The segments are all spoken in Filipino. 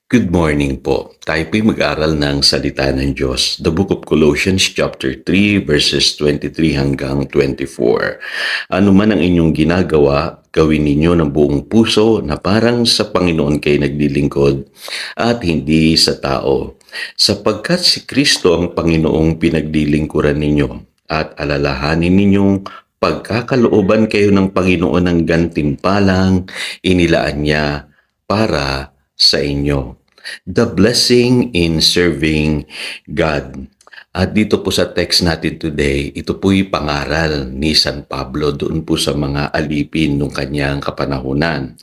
Good morning po. Tayo po'y mag-aral ng salita ng Diyos. The Book of Colossians chapter 3 verses 23 hanggang 24. Ano man ang inyong ginagawa, gawin ninyo ng buong puso na parang sa Panginoon kayo naglilingkod at hindi sa tao. Sapagkat si Kristo ang Panginoong pinaglilingkuran ninyo at alalahanin ninyong pagkakalooban kayo ng Panginoon ng gantimpalang inilaan niya para sa inyo. The blessing in serving God. At dito po sa text natin today, ito po'y pangaral ni San Pablo doon po sa mga alipin nung kanyang kapanahunan.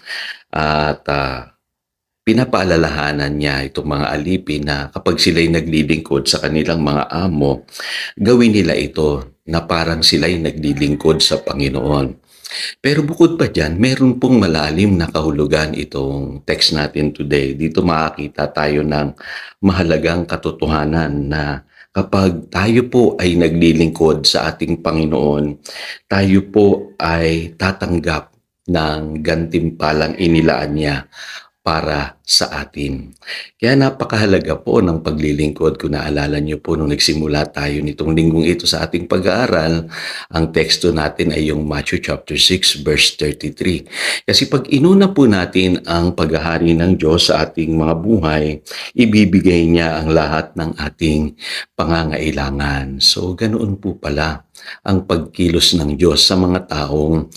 At pinapaalalahanan niya itong mga alipin na kapag sila'y naglilingkod sa kanilang mga amo, gawin nila ito na parang sila'y naglilingkod sa Panginoon. Pero bukod pa dyan, meron pong malalim na kahulugan itong text natin today. Dito makakita tayo ng mahalagang katotohanan na kapag tayo po ay naglilingkod sa ating Panginoon, tayo po ay tatanggap ng gantimpalang inilaan niya para sa atin. Kaya napakahalaga po ng paglilingkod. Kung naalala niyo po nung nagsimula tayo nitong linggong ito sa ating pag-aaral, ang teksto natin ay yung Matthew chapter 6 verse 33. Kasi pag inuna po natin ang paghahari ng Diyos sa ating mga buhay, ibibigay niya ang lahat ng ating pangangailangan. So ganoon po pala ang pagkilos ng Diyos sa mga taong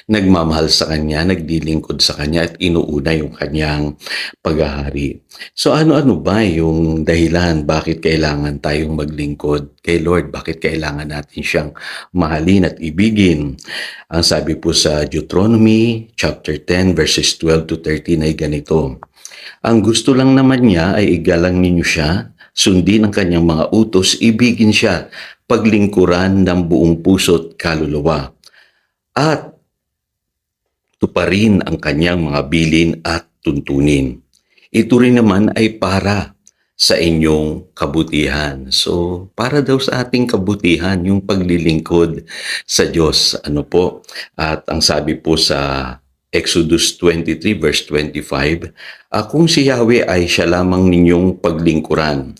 nagmamahal sa Kanya, naglilingkod sa Kanya at inuuna yung Kanyang paghahari. So ano-ano ba yung dahilan bakit kailangan tayong maglingkod kay Lord? Bakit kailangan natin siyang mahalin at ibigin? Ang sabi po sa Deuteronomy chapter 10 verses 12 to 13 ay ganito. Ang gusto lang naman niya ay igalang ninyo siya, sundin ang kanyang mga utos, ibigin siya, paglingkuran ng buong puso't kaluluwa. At tuparin ang kanyang mga bilin at tuntunin. Ito rin naman ay para sa inyong kabutihan. So, para daw sa ating kabutihan, yung paglilingkod sa Diyos. Ano po? At ang sabi po sa Exodus 23 verse 25, kung si Yahweh ay siya lamang ninyong paglingkuran,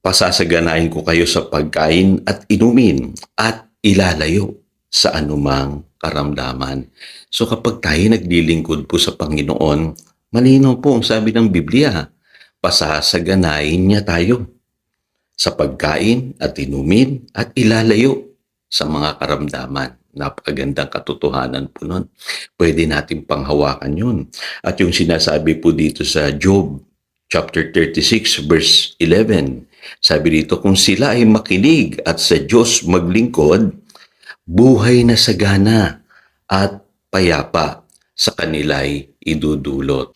pasasaganahin ko kayo sa pagkain at inumin at ilalayo sa anumang karamdaman. So kapag tayo naglilingkod po sa Panginoon, malinaw po ang sabi ng Biblia, pasasaganahin niya tayo sa pagkain at inumin at ilalayo sa mga karamdaman. Napakagandang katotohanan po nun. Pwede natin panghawakan yun. At yung sinasabi po dito sa Job chapter 36 verse 11, sabi dito, kung sila ay makinig at sa Diyos maglingkod, buhay na sagana at payapa sa kanila'y idudulot.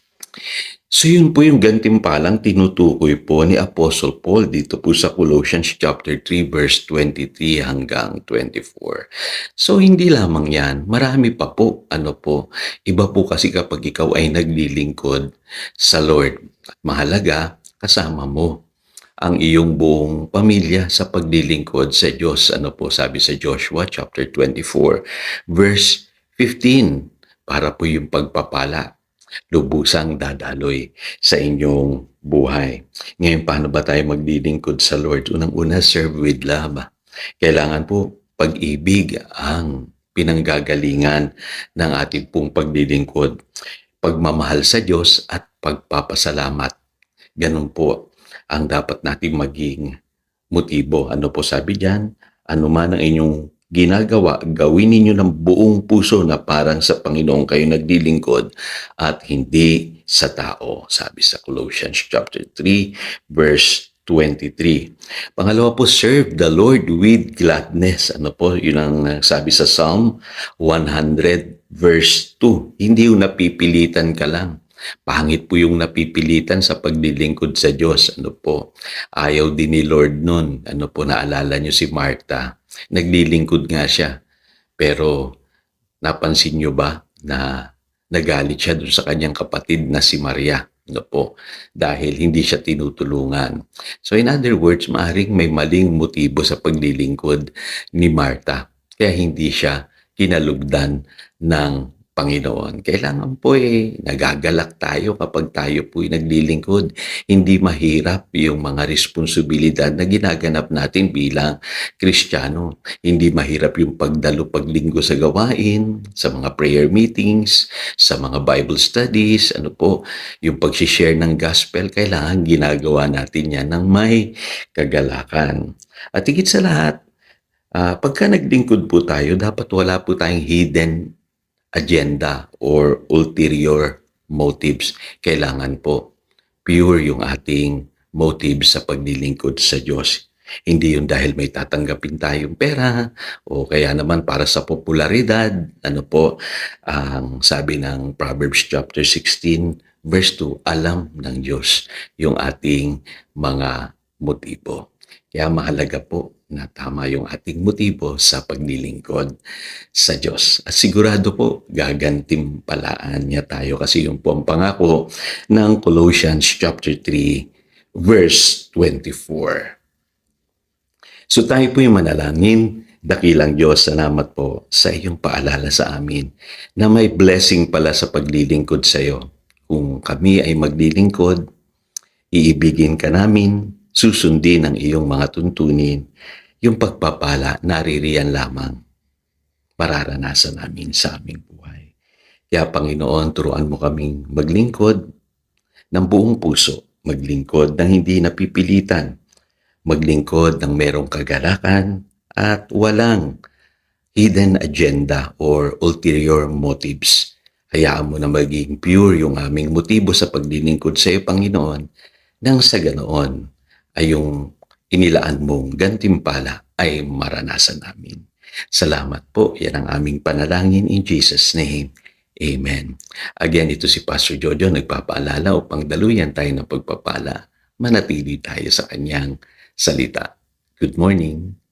So yun po yung gantimpalang tinutukoy po ni Apostle Paul dito po sa Colossians chapter 3 verse 23 hanggang 24. So hindi lamang yan, marami pa po. Iba po kasi kapag ikaw ay naglilingkod sa Lord. At mahalaga, kasama mo ang iyong buong pamilya sa paglilingkod sa Diyos. Sabi sa Joshua chapter 24 verse 15, para po yung pagpapala, lubusang dadaloy sa inyong buhay. Ngayon, paano ba tayo maglilingkod sa Lord? Unang-una, serve with love. Kailangan po pag-ibig ang pinanggagalingan ng ating pong paglilingkod. Pagmamahal sa Diyos at pagpapasalamat. Ganun po ang dapat nating maging motibo. Ano po sabi diyan? Ano man ang inyong ginagawa, gawin ninyo ng buong puso na parang sa Panginoon kayo naglilingkod at hindi sa tao. Sabi sa Colossians chapter 3 verse 23. Pangalawa po, serve the Lord with gladness. Yun ang sabi sa Psalm 100 verse 2. Hindi yung napipilitan ka lang. Pangit po yung napipilitan sa paglilingkod sa Diyos. Ayaw din ni Lord nun. Naalala nyo si Martha. Naglilingkod nga siya. Pero napansin nyo ba na nagalit siya dun sa kanyang kapatid na si Maria? Dahil hindi siya tinutulungan. So in other words, maaaring may maling motibo sa paglilingkod ni Martha. Kaya hindi siya kinalugdan ng Panginoon. Kailangan po, nagagalak tayo kapag tayo po'y naglilingkod. Hindi mahirap yung mga responsibilidad na ginaganap natin bilang Kristiyano. Hindi mahirap yung pagdalo paglinggo sa gawain, sa mga prayer meetings, sa mga Bible studies, yung pag-share ng gospel, kailangan ginagawa natin yan ng may kagalakan. At higit sa lahat, pagka naglingkod po tayo, dapat wala po tayong hidden agenda or ulterior motives. Kailangan po pure yung ating motives sa paglilingkod sa Diyos. Hindi yun dahil may tatanggapin tayong pera o kaya naman para sa popularidad. Ang sabi ng Proverbs chapter 16 verse 2, alam ng Diyos yung ating mga motibo. Kaya mahalaga po na tama yung ating motibo sa paglilingkod sa Diyos. At sigurado po, gagantimpalaan niya tayo kasi yung po ang pangako ng Colossians chapter 3, verse 24. So tayo po yung manalangin. Dakilang Diyos, salamat po sa iyong paalala sa amin na may blessing pala sa paglilingkod sa iyo. Kung kami ay maglilingkod, iibigin ka namin, susundin ang iyong mga tuntunin, yung pagpapala naririyan lamang mararanasan namin sa aming buhay. Kaya Panginoon, turuan mo kaming maglingkod ng buong puso, maglingkod ng hindi napipilitan, maglingkod ng merong kagalakan at walang hidden agenda or ulterior motives. Hayaan mo na maging pure yung aming motibo sa paglilingkod sa iyo, Panginoon, nang sa ganoon ay yung inilaan mong gantimpala ay maranasan namin. Salamat po. Yan ang aming panalangin in Jesus' name. Amen. Again, ito si Pastor Jojo nagpapaalala upang daluyan tayo ng pagpapala. Manatili tayo sa kanyang salita. Good morning.